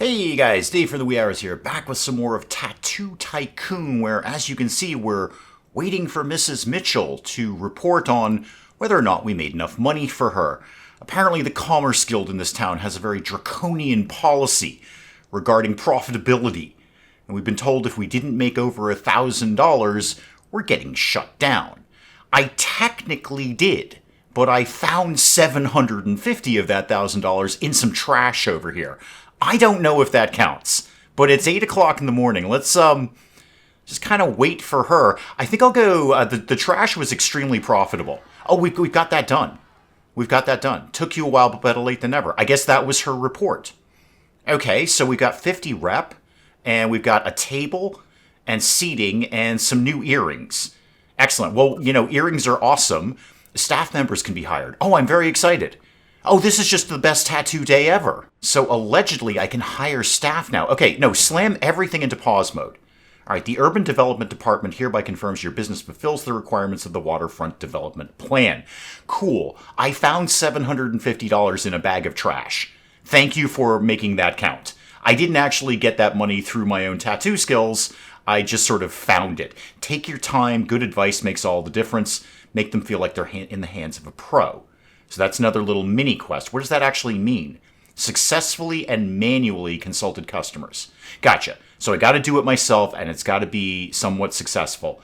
Hey guys, Dave from the Wee Hours here, back with some more of Tattoo Tycoon, where as you can see we're waiting for Mrs. Mitchell to report on whether or not we made enough money for her. Apparently the Commerce Guild in this town has a very draconian policy regarding profitability, and we've been told if we didn't make over $1,000, we're getting shut down. I technically did, but I found $750 of that $1,000 in some trash over here. I don't know if that counts, but it's 8 o'clock in the morning. Let's just kind of wait for her. I think I'll go. The trash was extremely profitable. Oh, we've got that done. We've got that done. Took you a while, but better late than never. I guess that was her report. Okay, so we've got 50 rep, and we've got a table and seating and some new earrings. Excellent. Well, you know, earrings are awesome. Staff members can be hired. Oh, I'm very excited. Oh, this is just the best tattoo day ever. So allegedly, I can hire staff now. Okay, no, slam everything into pause mode. All right, the Urban Development Department hereby confirms your business fulfills the requirements of the Waterfront Development Plan. Cool. I found $750 in a bag of trash. Thank you for making that count. I didn't actually get that money through my own tattoo skills. I just sort of found it. Take your time. Good advice makes all the difference. Make them feel like they're in the hands of a pro. So that's another little mini quest. What does that actually mean? Successfully and manually consulted customers. Gotcha. So I got to do it myself, and it's got to be somewhat successful.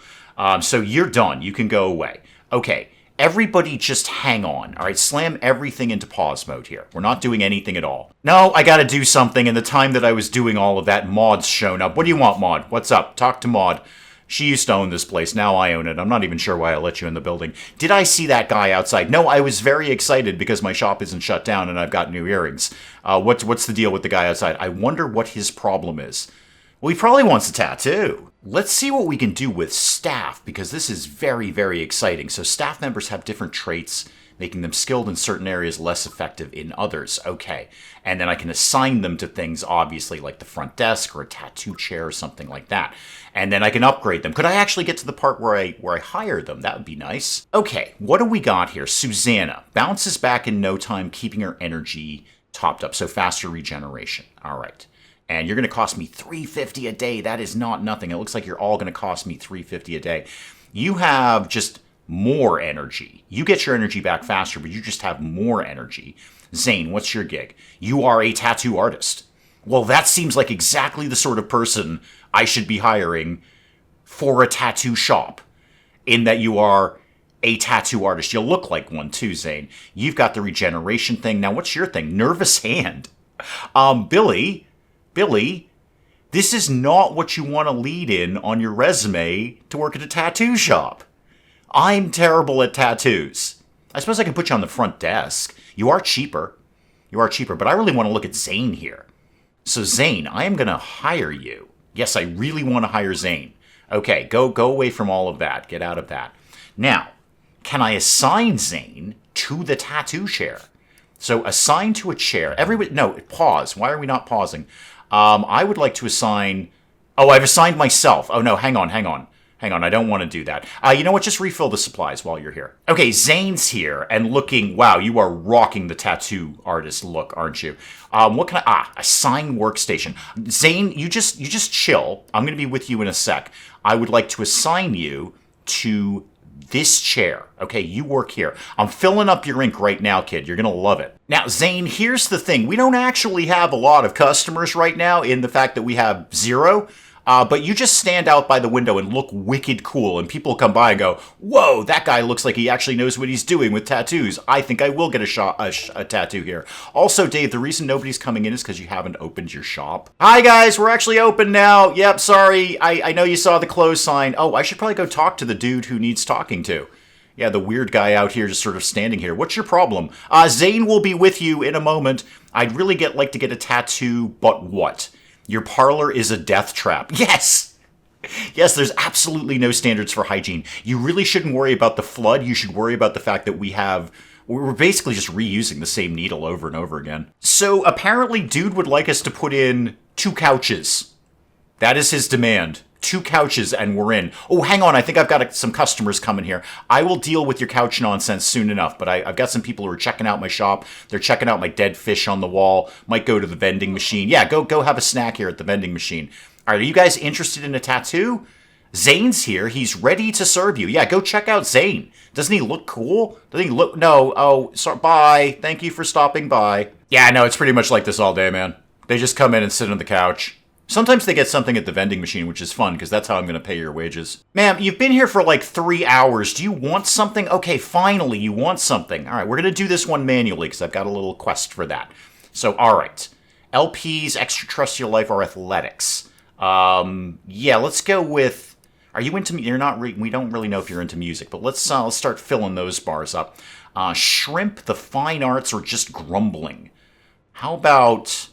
So you're done. You can go away. Okay. Everybody just hang on. All right. Slam everything into pause mode here. We're not doing anything at all. No, I got to do something. In the time that I was doing all of that, Maud's shown up. What do you want, Maud? What's up? Talk to Maud. She used to own this place. Now I own it. I'm not even sure why I let you in the building. Did I see that guy outside? No, I was very excited because my shop isn't shut down and I've got new earrings. What's the deal with the guy outside? I wonder what his problem is. Well, he probably wants a tattoo. Let's see what we can do with staff, because this is very, very exciting. So staff members have different traits, making them skilled in certain areas, less effective in others. Okay. And then I can assign them to things, obviously, like the front desk or a tattoo chair or something like that. And then I can upgrade them. Could I actually get to the part where I hire them? That would be nice. Okay, what do we got here? Susanna bounces back in no time, keeping her energy topped up. So faster regeneration. All right. And you're going to cost me $350 a day. That is not nothing. It looks like you're all going to cost me $350 a day. You have just more energy. You get your energy back faster, but you just have more energy. Zane, what's your gig? You are a tattoo artist. Well, that seems like exactly the sort of person I should be hiring for a tattoo shop, in that you are a tattoo artist. You look like one too, Zane. You've got the regeneration thing. Now, what's your thing? Nervous hand. Billy, this is not what you want to lead in on your resume to work at a tattoo shop. I'm terrible at tattoos. I suppose I can put you on the front desk. You are cheaper, but I really want to look at Zane here. So Zane, I am going to hire you. Yes, I really want to hire Zane. Okay, go away from all of that. Get out of that. Now, can I assign Zane to the tattoo chair? So assign to a chair. No, pause. Why are we not pausing? I would like to assign... Oh, I've assigned myself. Oh, no, hang on. I don't want to do that. You know what? Just refill the supplies while you're here. Okay, Zane's here and looking... Wow, you are rocking the tattoo artist look, aren't you? What can I... assign workstation. Zane, you just chill. I'm going to be with you in a sec. I would like to assign you to this chair. Okay, you work here. I'm filling up your ink right now, kid. You're going to love it. Now, Zane, here's the thing. We don't actually have a lot of customers right now, in the fact that we have 0. But you just stand out by the window and look wicked cool, and people come by and go, whoa, that guy looks like he actually knows what he's doing with tattoos. I think I will get a tattoo here. Also, Dave, the reason nobody's coming in is because you haven't opened your shop. Hi, guys, we're actually open now. Yep, sorry, I know you saw the close sign. Oh, I should probably go talk to the dude who needs talking to. Yeah, the weird guy out here just sort of standing here. What's your problem? Zane will be with you in a moment. I'd really like to get a tattoo, but what? Your parlor is a death trap. Yes! Yes, there's absolutely no standards for hygiene. You really shouldn't worry about the flood. You should worry about the fact that we're basically just reusing the same needle over and over again. So apparently dude would like us to put in 2 couches. That is his demand. 2 couches and we're in. Oh, hang on. I think I've got some customers coming here. I will deal with your couch nonsense soon enough, but I've got some people who are checking out my shop. They're checking out my dead fish on the wall. Might go to the vending machine. Yeah, go have a snack here at the vending machine. All right, are you guys interested in a tattoo? Zane's here. He's ready to serve you. Yeah, go check out Zane. Doesn't he look cool? Doesn't he look... No. Oh, sorry. Bye. Thank you for stopping by. Yeah, no, it's pretty much like this all day, man. They just come in and sit on the couch. Sometimes they get something at the vending machine, which is fun, because that's how I'm going to pay your wages. Ma'am, you've been here for like 3 hours. Do you want something? Okay, finally, you want something. All right, we're going to do this one manually, because I've got a little quest for that. So, all right. LPs, extra trust your life, or athletics. Yeah, let's go with... Are you into... You're not... We don't really know if you're into music, but let's start filling those bars up. Shrimp, the fine arts, or just grumbling. How about...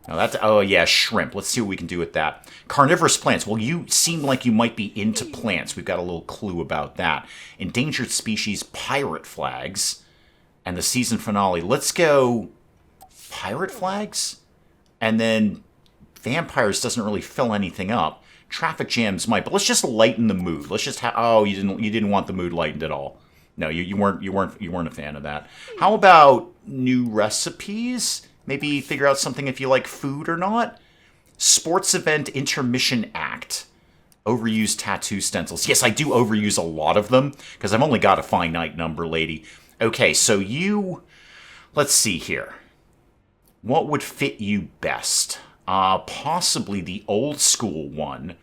Oh, yeah, shrimp. Let's see what we can do with that. Carnivorous plants. Well, you seem like you might be into plants. We've got a little clue about that. Endangered species, pirate flags, and the season finale. Let's go pirate flags, and then vampires doesn't really fill anything up. Traffic jams might, but let's just lighten the mood. Let's just have... Oh, you didn't want the mood lightened at all. No, you weren't a fan of that. How about new recipes? Maybe figure out something if you like food or not. Sports event intermission act. Overused tattoo stencils. Yes, I do overuse a lot of them because I've only got a finite number, lady. Okay, so you... Let's see here. What would fit you best? Possibly the old school one.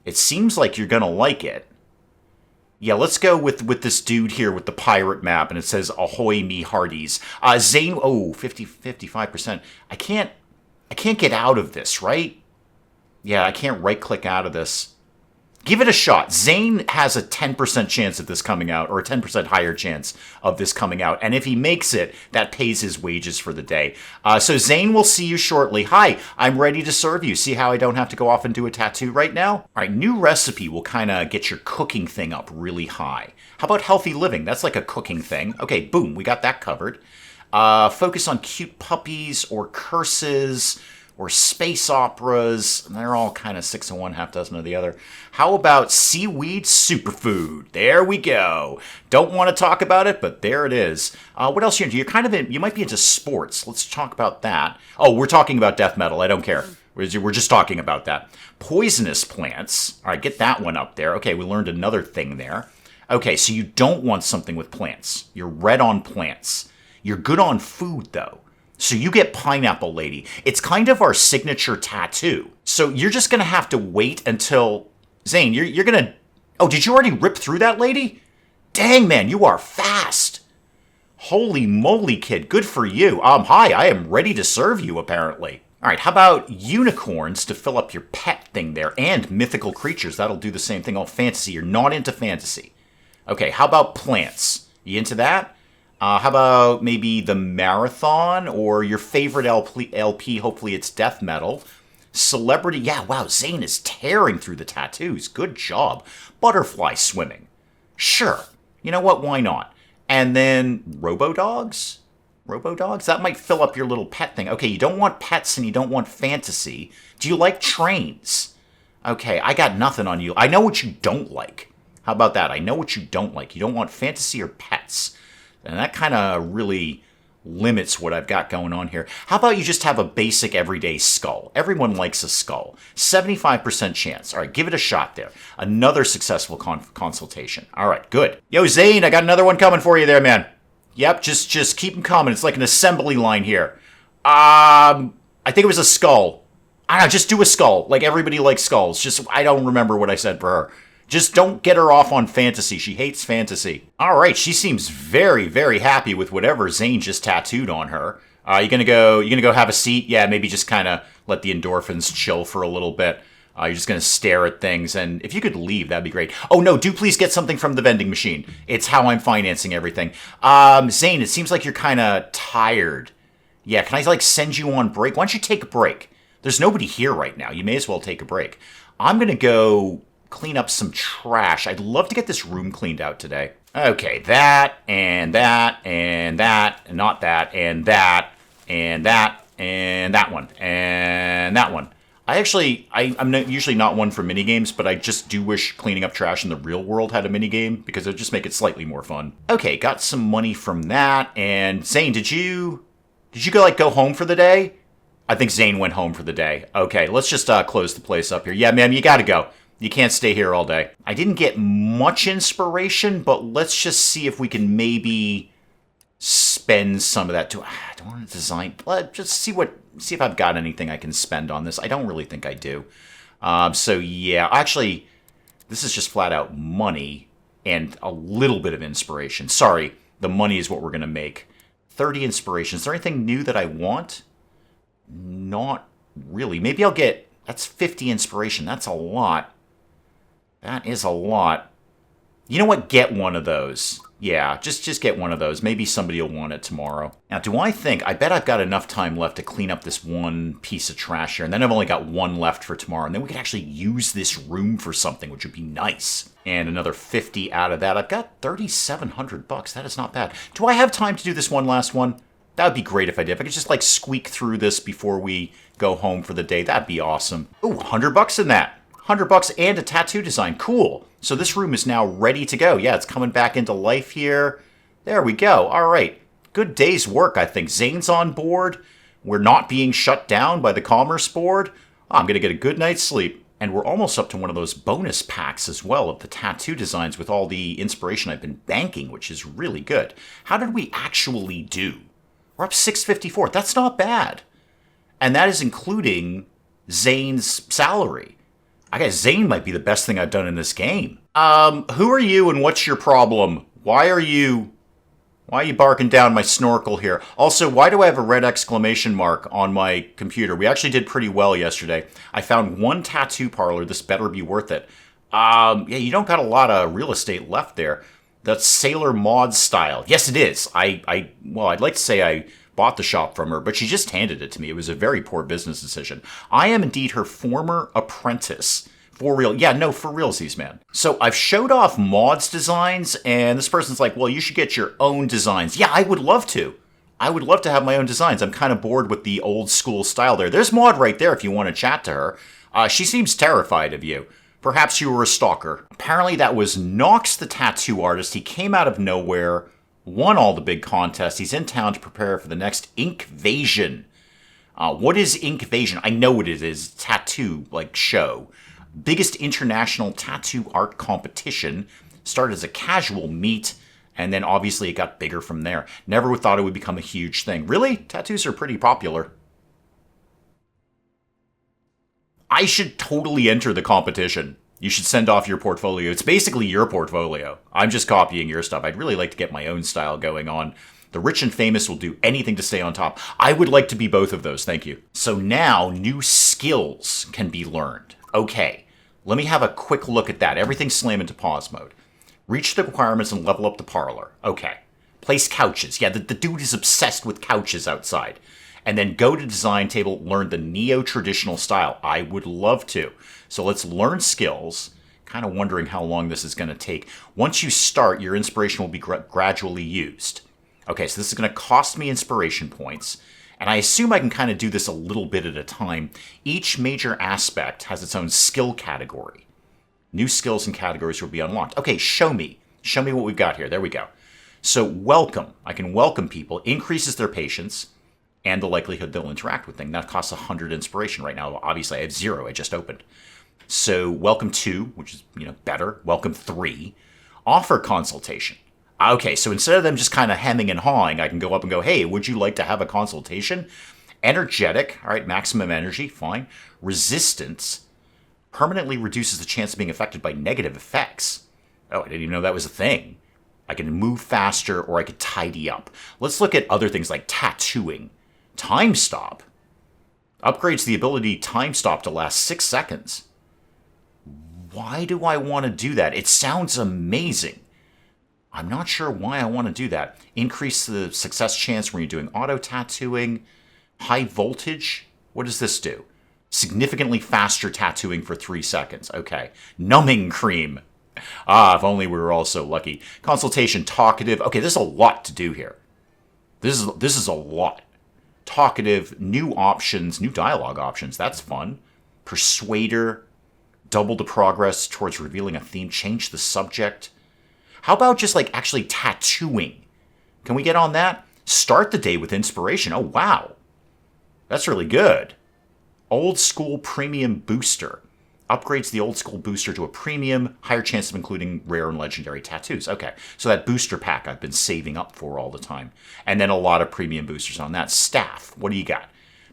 It seems like you're going to like it. Yeah, let's go with this dude here with the pirate map, and it says, ahoy me hearties. Zane, 55%. I can't get out of this, right? Yeah, I can't right-click out of this. Give it a shot. Zane has a 10% chance of this coming out, or a 10% higher chance of this coming out. And if he makes it, that pays his wages for the day. So Zane, will see you shortly. Hi, I'm ready to serve you. See how I don't have to go off and do a tattoo right now? All right, new recipe will kind of get your cooking thing up really high. How about healthy living? That's like a cooking thing. Okay, boom, we got that covered. Focus on cute puppies or curses or space operas. They're all kind of 6 of one, half dozen of the other. How about seaweed superfood? There we go. Don't want to talk about it, but there it is. What else are you into? You're kind of you might be into sports. Let's talk about that. Oh, we're talking about death metal. I don't care. We're just talking about that. Poisonous plants. All right, get that one up there. Okay, we learned another thing there. Okay, so you don't want something with plants. You're red on plants. You're good on food, though. So you get Pineapple Lady. It's kind of our signature tattoo. So you're just going to have to wait until... Zane, you're going to... Oh, did you already rip through that lady? Dang, man, you are fast. Holy moly, kid. Good for you. Hi, I am ready to serve you, apparently. All right, how about unicorns to fill up your pet thing there? And mythical creatures. That'll do the same thing. Oh, fantasy. You're not into fantasy. Okay, how about plants? You into that? How about maybe the marathon or your favorite LP, hopefully it's death metal. Celebrity, yeah, wow, Zane is tearing through the tattoos. Good job. Butterfly swimming. Sure. You know what, why not? And then Robo-Dogs? Robo-Dogs? That might fill up your little pet thing. Okay, you don't want pets and you don't want fantasy. Do you like trains? Okay, I got nothing on you. I know what you don't like. How about that? I know what you don't like. You don't want fantasy or pets. And that kind of really limits what I've got going on here. How about you just have a basic everyday skull? Everyone likes a skull. 75% chance. All right, give it a shot there. Another successful consultation. All right, good. Yo, Zane, I got another one coming for you there, man. Yep, just keep them coming. It's like an assembly line here. I think it was a skull. I don't know, just do a skull. Like, everybody likes skulls. Just, I don't remember what I said for her. Just don't get her off on fantasy. She hates fantasy. All right, she seems very, very happy with whatever Zane just tattooed on her. You gonna go have a seat? Yeah, maybe just kind of let the endorphins chill for a little bit. You're just gonna stare at things, and if you could leave, that'd be great. Oh no, do please get something from the vending machine. It's how I'm financing everything. Zane, it seems like you're kind of tired. Yeah, can I like send you on break? Why don't you take a break? There's nobody here right now. You may as well take a break. I'm gonna go clean up some trash. I'd love to get this room cleaned out today. Okay, that, and that, and that, and not that, and that, and that, and that one, and that one. I'm usually not one for minigames, but I just do wish cleaning up trash in the real world had a minigame, because it would just make it slightly more fun. Okay, got some money from that, and Zane, did you go home for the day? I think Zane went home for the day. Okay, let's just close the place up here. Yeah, ma'am, you gotta go. You can't stay here all day. I didn't get much inspiration, but let's just see if we can maybe spend some of that. Do I want to design? Just see if I've got anything I can spend on this. I don't really think I do. So yeah, actually, this is just flat out money and a little bit of inspiration. Sorry, the money is what we're going to make. 30 inspiration. Is there anything new that I want? Not really. Maybe I'll get... That's 50 inspiration. That's a lot. That is a lot. You know what? Get one of those. Yeah, just get one of those. Maybe somebody will want it tomorrow. Now, I bet I've got enough time left to clean up this one piece of trash here, and then I've only got one left for tomorrow, and then we could actually use this room for something, which would be nice. And another 50 out of that. I've got $3,700. That is not bad. Do I have time to do this one last one? That would be great if I did. If I could just, like, squeak through this before we go home for the day, that'd be awesome. Ooh, $100 in that. $100 and a tattoo design. Cool. So this room is now ready to go. Yeah, it's coming back into life here. There we go. All right. Good day's work, I think. Zane's on board. We're not being shut down by the Commerce Board. Oh, I'm going to get a good night's sleep. And we're almost up to one of those bonus packs as well of the tattoo designs with all the inspiration I've been banking, which is really good. How did we actually do? We're up 654. That's not bad. And that is including Zane's salary. I guess Zane might be the best thing I've done in this game. Who are you and what's your problem? Why are you barking down my snorkel here? Also, why do I have a red exclamation mark on my computer? We actually did pretty well yesterday. I found one tattoo parlor. This better be worth it. Yeah, you don't got a lot of real estate left there. That's Sailor Maud style. Yes, it is. Well, I'd like to say I bought the shop from her, but she just handed it to me. It was a very poor business decision. I am indeed her former apprentice. For real. Yeah, no, for realsies, man. So I've showed off Maud's designs, and this person's like, well, you should get your own designs. Yeah, I would love to. I would love to have my own designs. I'm kind of bored with the old school style there. There's Maud right there if you want to chat to her. She seems terrified of you. Perhaps you were a stalker. Apparently that was Nox the tattoo artist. He came out of nowhere, won all the big contests. He's in town to prepare for the next Inkvasion. What is Inkvasion? I know what it is. Tattoo, show. Biggest international tattoo art competition. Started as a casual meet, and then obviously it got bigger from there. Never thought it would become a huge thing. Really? Tattoos are pretty popular. I should totally enter the competition. You should send off your portfolio. It's basically your portfolio. I'm just copying your stuff. I'd really like to get my own style going on. The rich and famous will do anything to stay on top. I would like to be both of those, thank you. So now new skills can be learned. Okay, let me have a quick look at that. Everything's slam into pause mode. Reach the requirements and level up the parlor. Okay. Place couches. Yeah, the dude is obsessed with couches outside. And then go to design table, learn the neo-traditional style. I would love to. So let's learn skills. Kind of wondering how long this is going to take. Once you start, your inspiration will be gradually used. Okay, so this is going to cost me inspiration points. And I assume I can kind of do this a little bit at a time. Each major aspect has its own skill category. New skills and categories will be unlocked. Okay, show me. Show me what we've got here. There we go. So welcome. I can welcome people. Increases their patience and the likelihood they'll interact with things. That costs 100 inspiration right now. Obviously, I have 0. I just opened. So welcome 2, which is, better. Welcome 3. Offer consultation. Okay, so instead of them just kind of hemming and hawing, I can go up and go, hey, would you like to have a consultation? Energetic. All right, maximum energy. Fine. Resistance. Permanently reduces the chance of being affected by negative effects. Oh, I didn't even know that was a thing. I can move faster or I could tidy up. Let's look at other things like tattooing. Time stop. Upgrades the ability time stop to last 6 seconds. Why do I want to do that? It sounds amazing. I'm not sure why I want to do that. Increase the success chance when you're doing auto tattooing. High voltage. What does this do? Significantly faster tattooing for 3 seconds. Okay. Numbing cream. If only we were all so lucky. Consultation, talkative. Okay, there's a lot to do here. This is a lot. Talkative, new options, new dialogue options. That's fun. Persuader. Double the progress towards revealing a theme. Change the subject. How about just like actually tattooing? Can we get on that? Start the day with inspiration. Oh, wow. That's really good. Old School Premium Booster. Upgrades the Old School Booster to a premium, higher chance of including rare and legendary tattoos. Okay, so that booster pack I've been saving up for all the time. And then a lot of premium boosters on that. Staff, what do you got?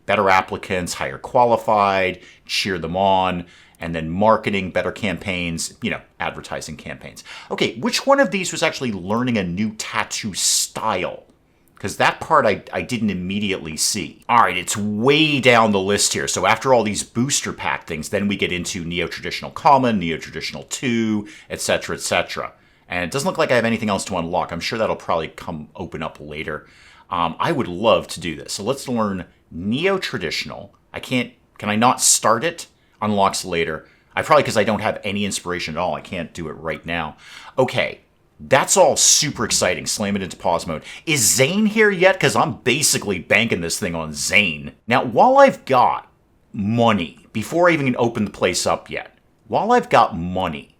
Better applicants, higher qualified, cheer them on, and then marketing, better campaigns, advertising campaigns. Okay, which one of these was actually learning a new tattoo style? Because that part I didn't immediately see. All right, it's way down the list here. So after all these booster pack things, then we get into Neo-Traditional Common, Neo-Traditional 2, etc., etc. And it doesn't look like I have anything else to unlock. I'm sure that'll probably come open up later. I would love to do this. So let's learn Neo-Traditional. Can I not start it? Unlocks later. Because I don't have any inspiration at all. I can't do it right now. Okay. That's all super exciting. Slam it into pause mode. Is Zane here yet? Because I'm basically banking this thing on Zane. Now, while I've got money, before I even open the place up yet, while I've got money,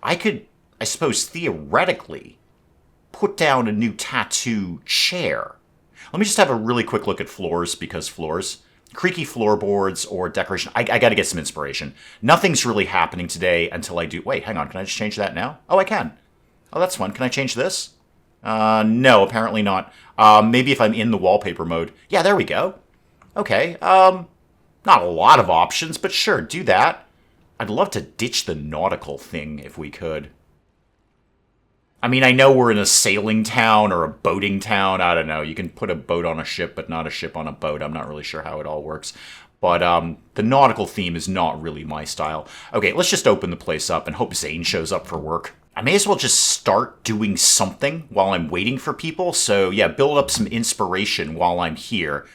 I could, I suppose, theoretically, put down a new tattoo chair. Let me just have a really quick look at floors, because floors. Creaky floorboards or decoration. I got to get some inspiration. Nothing's really happening today until I do... Wait, hang on. Can I just change that now? Oh, I can. Oh, that's fun. Can I change this? No, apparently not. Maybe if I'm in the wallpaper mode. Yeah, there we go. Okay. Not a lot of options, but sure, do that. I'd love to ditch the nautical thing if we could. I mean, I know we're in a sailing town or a boating town. I don't know. You can put a boat on a ship, but not a ship on a boat. I'm not really sure how it all works. But the nautical theme is not really my style. Okay, let's just open the place up and hope Zane shows up for work. I may as well just start doing something while I'm waiting for people. So yeah, build up some inspiration while I'm here.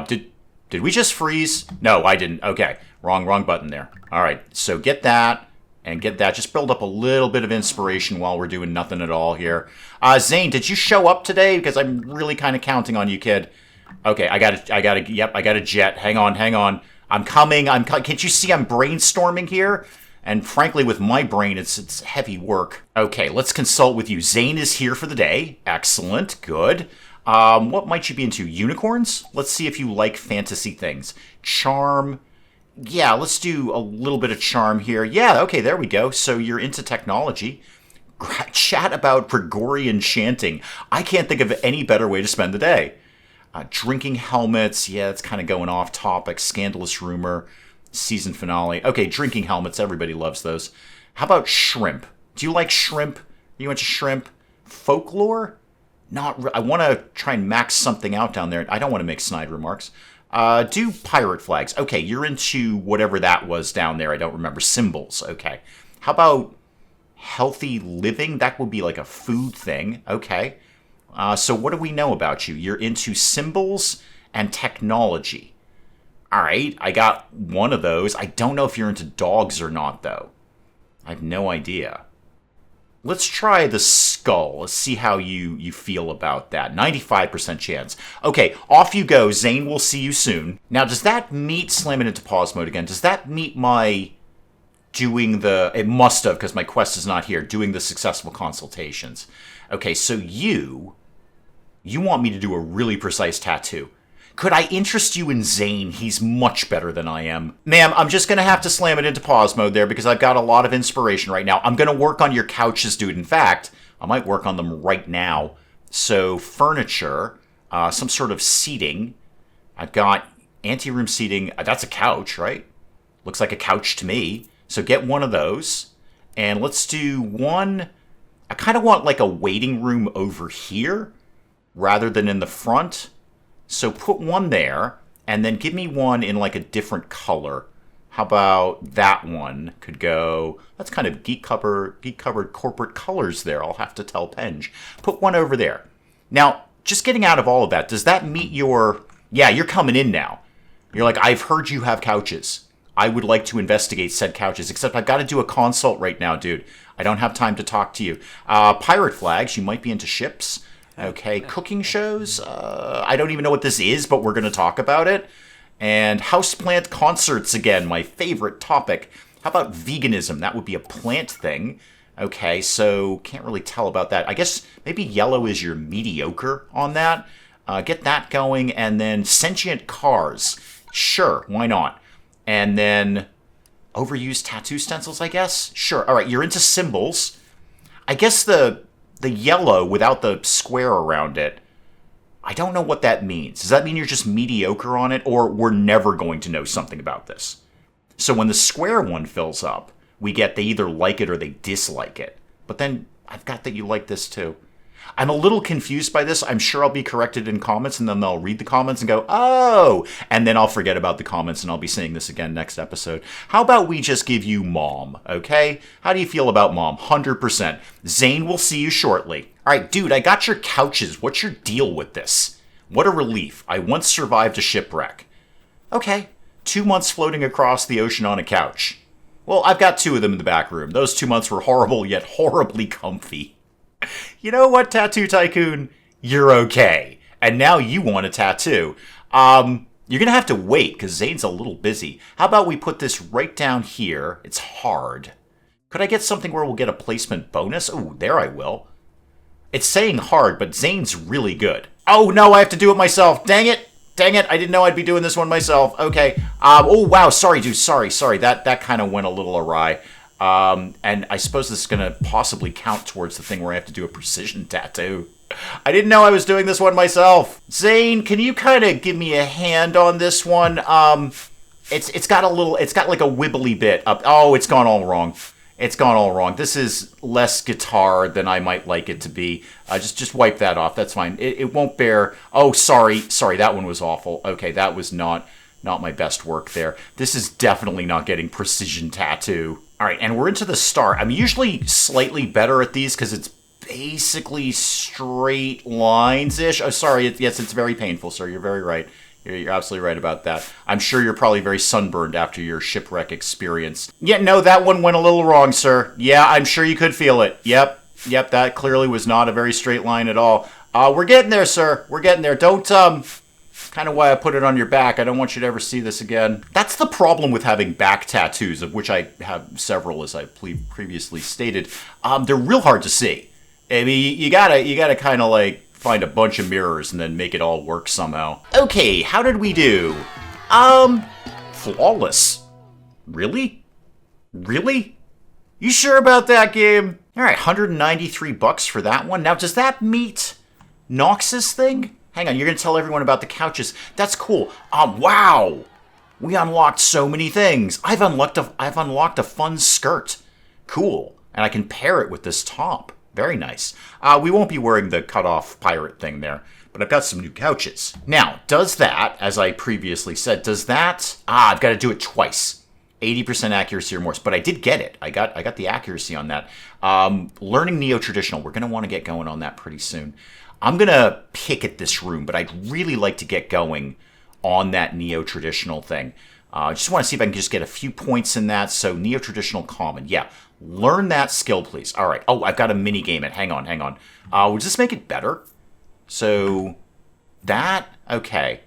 Did we just freeze? No, I didn't. Okay, wrong button there. All right, so get that and get that. Just build up a little bit of inspiration while we're doing nothing at all here. Zane, did you show up today? Because I'm really kind of counting on you, kid. Okay, I got a jet. Hang on. I'm coming. Can't you see I'm brainstorming here? And frankly, with my brain, it's heavy work. Okay, let's consult with you. Zane is here for the day. Excellent. Good. What might you be into? Unicorns? Let's see if you like fantasy things. Charm. Yeah, let's do a little bit of charm here. Yeah, okay, there we go. So you're into technology. Chat about Gregorian chanting. I can't think of any better way to spend the day. Drinking helmets. Yeah, it's kind of going off topic. Scandalous rumor. Season finale. Okay, drinking helmets. Everybody loves those. How about shrimp? Do you like shrimp? You into shrimp? Folklore? I want to try and max something out down there. I don't want to make snide remarks. Do pirate flags. Okay, you're into whatever that was down there. I don't remember. Symbols. Okay. How about healthy living? That would be like a food thing. Okay. So what do we know about you? You're into symbols and technology. All right, I got one of those. I don't know if you're into dogs or not, though. I have no idea. Let's try the skull. Let's see how you feel about that. 95% chance. Okay, off you go. Zane will see you soon. Now, does that meet... Slam it into pause mode again. Does that meet my doing the... It must have, because my quest is not here. Doing the successful consultations. Okay, so you want me to do a really precise tattoo. Could I interest you in Zane? He's much better than I am. Ma'am, I'm just going to have to slam it into pause mode there because I've got a lot of inspiration right now. I'm going to work on your couches, dude. In fact, I might work on them right now. So, furniture, some sort of seating. I've got anteroom seating. That's a couch, right? Looks like a couch to me. So, get one of those. And let's do one... I kind of want like a waiting room over here rather than in the front. So put one there, and then give me one in like a different color. How about that one could go... That's kind of geek-covered corporate colors there. I'll have to tell Penge. Put one over there. Now, just getting out of all of that, does that meet your... Yeah, you're coming in now. You're like, I've heard you have couches. I would like to investigate said couches, except I've got to do a consult right now, dude. I don't have time to talk to you. Pirate flags, you might be into ships. Okay, cooking shows. I don't even know what this is, but we're going to talk about it. And houseplant concerts again, my favorite topic. How about veganism? That would be a plant thing. Okay, so can't really tell about that. I guess maybe yellow is your mediocre on that. Get that going. And then sentient cars. Sure, why not? And then overused tattoo stencils, I guess? Sure. All right, you're into symbols. I guess the yellow without the square around it, I don't know what that means. Does that mean you're just mediocre on it, or we're never going to know something about this? So when the square one fills up, we get they either like it or they dislike it. But then I've got that you like this too. I'm a little confused by this. I'm sure I'll be corrected in comments, and then they'll read the comments and go, oh! And then I'll forget about the comments, and I'll be saying this again next episode. How about we just give you Mom, okay? How do you feel about Mom? 100%. Zane will see you shortly. All right, dude, I got your couches. What's your deal with this? What a relief. I once survived a shipwreck. Okay, 2 months floating across the ocean on a couch. Well, I've got 2 of them in the back room. Those 2 months were horrible, yet horribly comfy. You know what, Tattoo Tycoon? You're okay. And now you want a tattoo. You're going to have to wait, because Zane's a little busy. How about we put this right down here? It's hard. Could I get something where we'll get a placement bonus? Oh, there I will. It's saying hard, but Zane's really good. Oh, no, I have to do it myself. Dang it. Dang it, I didn't know I'd be doing this one myself. Okay. Oh, wow, sorry, dude. Sorry. That kind of went a little awry. And I suppose this is going to possibly count towards the thing where I have to do a precision tattoo. I didn't know I was doing this one myself. Zane, can you kind of give me a hand on this one? It's got like a wibbly bit up. Oh, it's gone all wrong. It's gone all wrong. This is less guitar than I might like it to be. Just wipe that off. That's fine. It won't bear. Oh, sorry. That one was awful. Okay, that was not my best work there. This is definitely not getting precision tattoo. All right, and we're into the start. I'm usually slightly better at these because it's basically straight lines-ish. Oh, sorry. Yes, it's very painful, sir. You're very right. You're absolutely right about that. I'm sure you're probably very sunburned after your shipwreck experience. Yeah, no, that one went a little wrong, sir. Yeah, I'm sure you could feel it. Yep, that clearly was not a very straight line at all. We're getting there, sir. We're getting there. Don't, kind of why I put it on your back. I don't want you to ever see this again. That's the problem with having back tattoos, of which I have several, as I previously stated. They're real hard to see. I mean, you gotta kind of like find a bunch of mirrors and then make it all work somehow. Okay, how did we do? Flawless. Really? You sure about that game? All right, $193 for that one. Now, does that meet Nox's thing? Hang on, you're going to tell everyone about the couches. That's cool. Wow. We unlocked so many things. I've unlocked a fun skirt. Cool. And I can pair it with this top. Very nice. We won't be wearing the cut-off pirate thing there, but I've got some new couches. Now, does that, as I previously said, does that... I've got to do it twice. 80% accuracy or more. But I did get it. I got the accuracy on that. Learning neo-traditional. We're going to want to get going on that pretty soon. I'm going to pick at this room, but I'd really like to get going on that neo-traditional thing. I just want to see if I can just get a few points in that. So neo-traditional common. Yeah, learn that skill, please. All right. Oh, I've got a mini game it. Hang on. Would this make it better? So that, okay.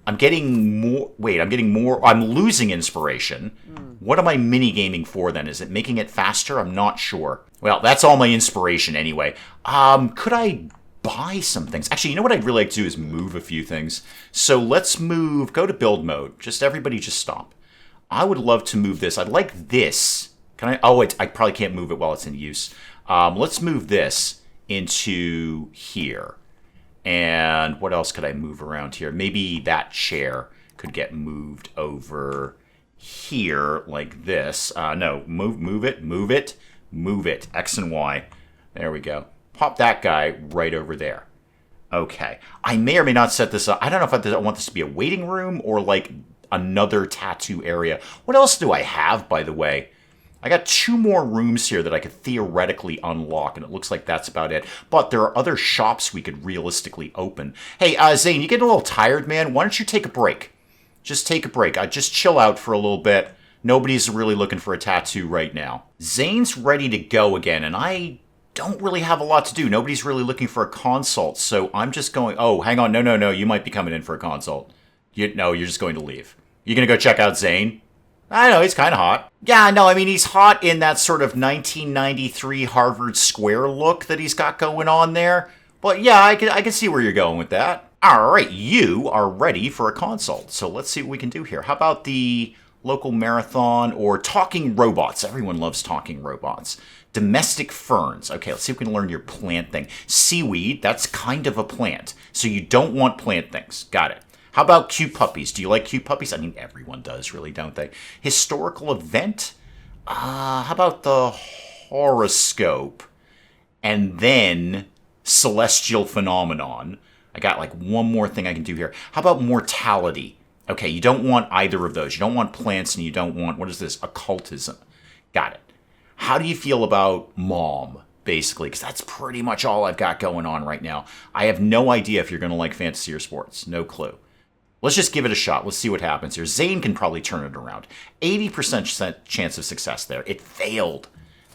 I'm getting more. I'm losing inspiration. What am I mini gaming for then? Is it making it faster? I'm not sure. Well, that's all my inspiration anyway. Could I buy some things? Actually, you know what I'd really like to do is move a few things. So let's go to build mode. Everybody just stop. I would love to move this. I'd like this. Can I? Oh, I probably can't move it while it's in use. Let's move this into here. And what else could I move around here? Maybe that chair could get moved over here like this. No, move it. X and Y. There we go. Pop that guy right over there. Okay. I may or may not set this up. I don't know if I want this to be a waiting room or like another tattoo area. What else do I have, by the way? I got 2 more rooms here that I could theoretically unlock, and it looks like that's about it. But there are other shops we could realistically open. Hey, Zane, you getting a little tired, man? Why don't you take a break? Just take a break. Just chill out for a little bit. Nobody's really looking for a tattoo right now. Zane's ready to go again, and I don't really have a lot to do. Nobody's really looking for a consult, so I'm just going... Oh, hang on. No. You might be coming in for a consult. No, you're just going to leave. You're going to go check out Zane? I know, he's kind of hot. Yeah, no, I mean, he's hot in that sort of 1993 Harvard Square look that he's got going on there. But yeah, I can see where you're going with that. All right, you are ready for a consult. So let's see what we can do here. How about the local marathon or talking robots? Everyone loves talking robots. Domestic ferns. Okay, let's see if we can learn your plant thing. Seaweed, that's kind of a plant. So you don't want plant things. Got it. How about cute puppies? Do you like cute puppies? I mean, everyone does, really, don't they? Historical event? How about the horoscope? And then celestial phenomenon. I got like one more thing I can do here. How about mortality? Okay, you don't want either of those. You don't want plants and you don't want, what is this? Occultism. Got it. How do you feel about mom, basically? Because that's pretty much all I've got going on right now. I have no idea if you're going to like fantasy or sports. No clue. Let's just give it a shot. Let's see what happens here. Zane can probably turn it around. 80% chance of success there. It failed.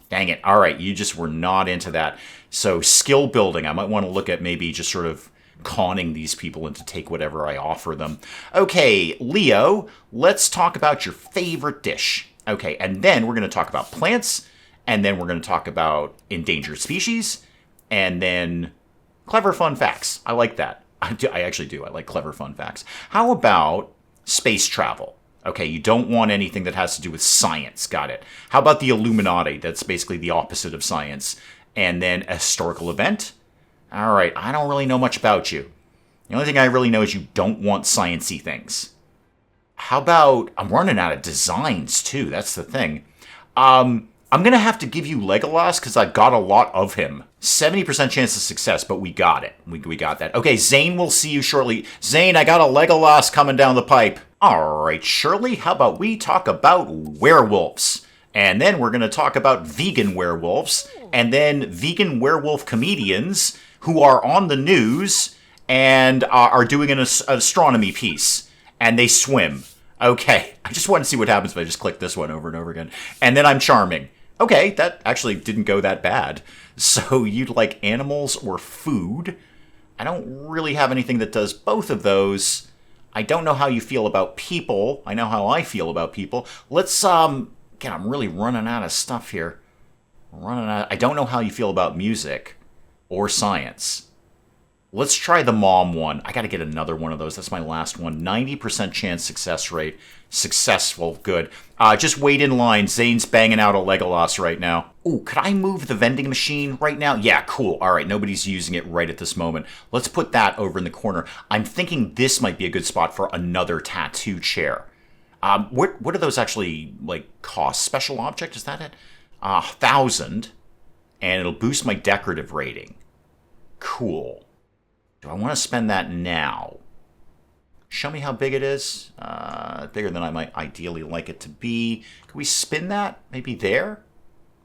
Dang it. All right, you just were not into that. So skill building, I might want to look at maybe just sort of conning these people into take whatever I offer them. Okay, Leo, let's talk about your favorite dish. Okay, and then we're going to talk about plants, and then we're going to talk about endangered species, and then clever fun facts. I like that. I actually do. I like clever fun facts. How about space travel? Okay, you don't want anything that has to do with science. Got it. How about the Illuminati? That's basically the opposite of science. And then a historical event? All right, I don't really know much about you. The only thing I really know is you don't want sciencey things. How about, I'm running out of designs too, that's the thing. I'm going to have to give you Legolas because I've got a lot of him. 70% chance of success, but we got it. We got that. Okay, Zane, we'll see you shortly. Zane, I got a Legolas coming down the pipe. All right, Shirley, how about we talk about werewolves? And then we're going to talk about vegan werewolves, and then vegan werewolf comedians who are on the news and are doing an astronomy piece, and they swim. Okay, I just want to see what happens if I just click this one over and over again. And then I'm charming. Okay, that actually didn't go that bad. So you'd like animals or food. I don't really have anything that does both of those. I don't know how you feel about people. I know how I feel about people. Let's, again, I'm really running out of stuff here. I don't know how you feel about music or science. Let's try the mom one. I got to get another one of those. That's my last one. 90% chance success rate. Successful. Good. Just wait in line. Zane's banging out a Legolas right now. Ooh, could I move the vending machine right now? Yeah, cool. All right, nobody's using it right at this moment. Let's put that over in the corner. I'm thinking this might be a good spot for another tattoo chair. What do those actually, like, cost? Special object, is that it? 1,000. And it'll boost my decorative rating. Cool. Do I want to spend that now? Show me how big it is. Bigger than I might ideally like it to be. Can we spin that? Maybe there?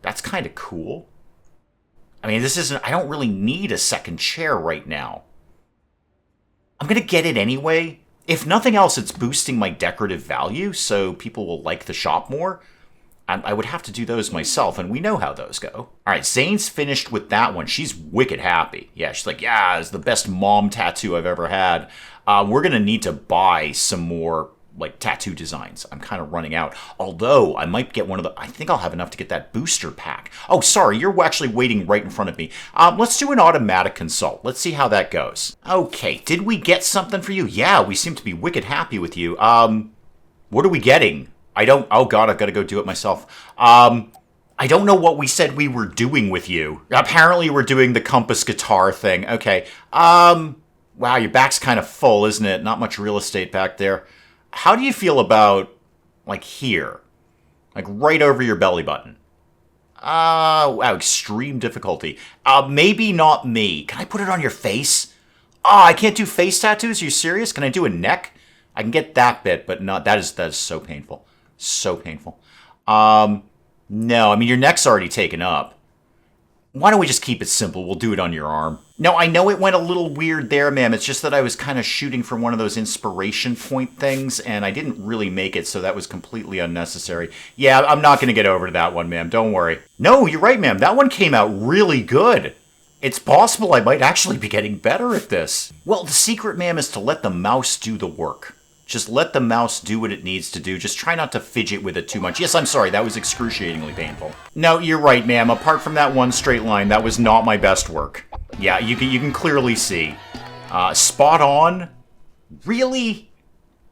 That's kind of cool. I mean, I don't really need a second chair right now. I'm going to get it anyway. If nothing else, it's boosting my decorative value, so people will like the shop more. I would have to do those myself, and we know how those go. All right, Zane's finished with that one. She's wicked happy. Yeah, she's like, yeah, it's the best mom tattoo I've ever had. We're going to need to buy some more, like, tattoo designs. I'm kind of running out. Although, I might get one of the... I think I'll have enough to get that booster pack. Oh, sorry, you're actually waiting right in front of me. Let's do an automatic consult. Let's see how that goes. Okay, did we get something for you? Yeah, we seem to be wicked happy with you. What are we getting? Oh God, I've got to go do it myself. I don't know what we said we were doing with you. Apparently we're doing the compass guitar thing. Okay. Wow, your back's kind of full, isn't it? Not much real estate back there. How do you feel about, like, here? Like, right over your belly button. Wow, extreme difficulty. Maybe not me. Can I put it on your face? I can't do face tattoos? Are you serious? Can I do a neck? I can get that bit, but not... That is so painful. So painful. No, I mean, your neck's already taken up. Why don't we just keep it simple? We'll do it on your arm. No, I know it went a little weird there, ma'am. It's just that I was kind of shooting for one of those inspiration point things, and I didn't really make it, so that was completely unnecessary. Yeah, I'm not going to get over to that one, ma'am. Don't worry. No, you're right, ma'am. That one came out really good. It's possible I might actually be getting better at this. Well, the secret, ma'am, is to let the mouse do the work. Just let the mouse do what it needs to do. Just try not to fidget with it too much. Yes, I'm sorry. That was excruciatingly painful. No, you're right, ma'am. Apart from that one straight line, that was not my best work. Yeah, you can clearly see. Spot on? Really?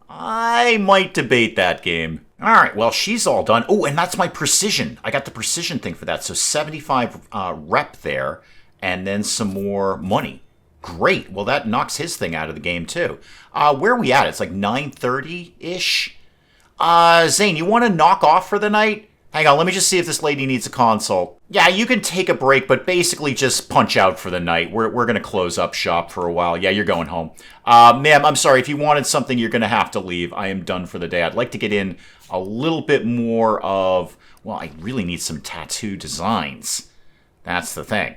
I might debate that game. Alright, well, she's all done. Oh, and that's my precision. I got the precision thing for that. So 75 rep there, and then some more money. Great. Well, that knocks his thing out of the game, too. Where are we at? It's like 9:30-ish? Zane, you want to knock off for the night? Hang on, let me just see if this lady needs a consult. Yeah, you can take a break, but basically just punch out for the night. We're going to close up shop for a while. Yeah, you're going home. Ma'am, I'm sorry. If you wanted something, you're going to have to leave. I am done for the day. I'd like to get in a little bit more of... Well, I really need some tattoo designs. That's the thing.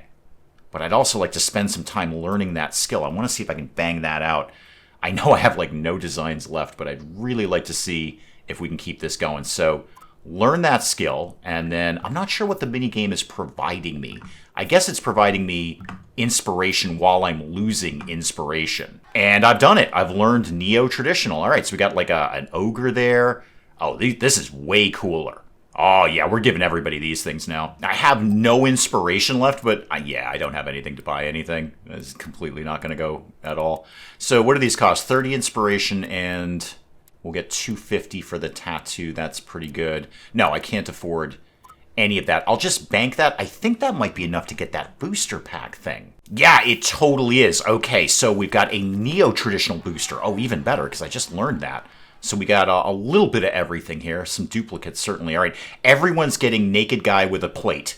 But I'd also like to spend some time learning that skill. I want to see if I can bang that out. I know I have like no designs left, but I'd really like to see if we can keep this going. So learn that skill, and then I'm not sure what the minigame is providing me. I guess it's providing me inspiration while I'm losing inspiration. And I've done it. I've learned neo-traditional. All right, so we got like an ogre there. Oh, this is way cooler. Oh, yeah, we're giving everybody these things now. I have no inspiration left, but yeah, I don't have anything to buy anything. It's completely not going to go at all. So what do these cost? 30 inspiration, and we'll get 250 for the tattoo. That's pretty good. No, I can't afford any of that. I'll just bank that. I think that might be enough to get that booster pack thing. Yeah, it totally is. Okay, so we've got a neo-traditional booster. Oh, even better, because I just learned that. So we got a little bit of everything here. Some duplicates, certainly. All right, everyone's getting naked guy with a plate.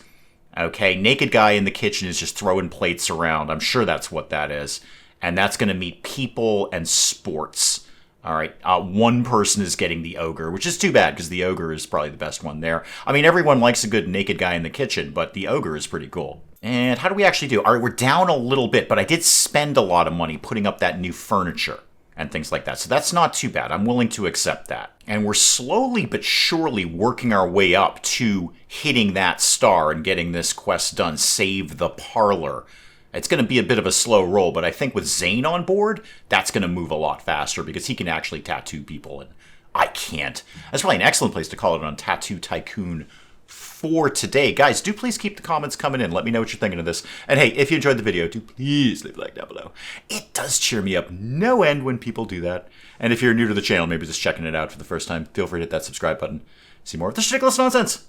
Okay, naked guy in the kitchen is just throwing plates around. I'm sure that's what that is. And that's going to meet people and sports. All right, one person is getting the ogre, which is too bad because the ogre is probably the best one there. I mean, everyone likes a good naked guy in the kitchen, but the ogre is pretty cool. And how do we actually do? All right, we're down a little bit, but I did spend a lot of money putting up that new furniture and things like that. So that's not too bad. I'm willing to accept that. And we're slowly but surely working our way up to hitting that star and getting this quest done. Save the parlor. It's going to be a bit of a slow roll, but I think with Zane on board, that's going to move a lot faster because he can actually tattoo people, and I can't. That's probably an excellent place to call it on Tattoo Tycoon for today. Guys, do please keep the comments coming in. Let me know what you're thinking of this. And hey, if you enjoyed the video, do please leave a like down below. It does cheer me up no end when people do that. And if you're new to the channel, maybe just checking it out for the first time, feel free to hit that subscribe button. See more of this ridiculous nonsense.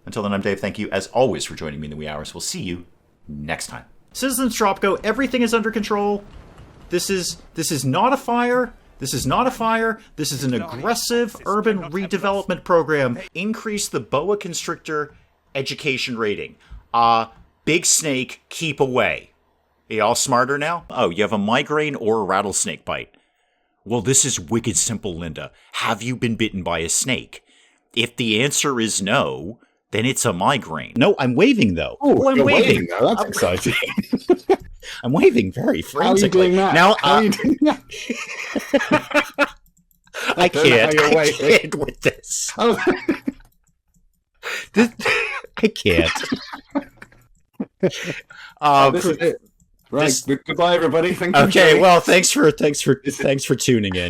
Until then, I'm Dave. Thank you, as always, for joining me in the wee hours. We'll see you next time. Citizens Dropgo, everything is under control. This is not a fire. This is not a fire. This is an aggressive urban redevelopment program. Increase the boa constrictor education rating. Big snake, keep away. Are you all smarter now? Oh, you have a migraine or a rattlesnake bite. Well, this is wicked simple, Linda. Have you been bitten by a snake? If the answer is no, then it's a migraine. No, I'm waving, though. Oh, I'm waving. Now. That's exciting. I'm waving very frantically. How are you doing that? Now, How are you doing that? I can't with this. Oh. I can't. This is it. Right. Goodbye, everybody. Thank you. Okay. Well, thanks for tuning in.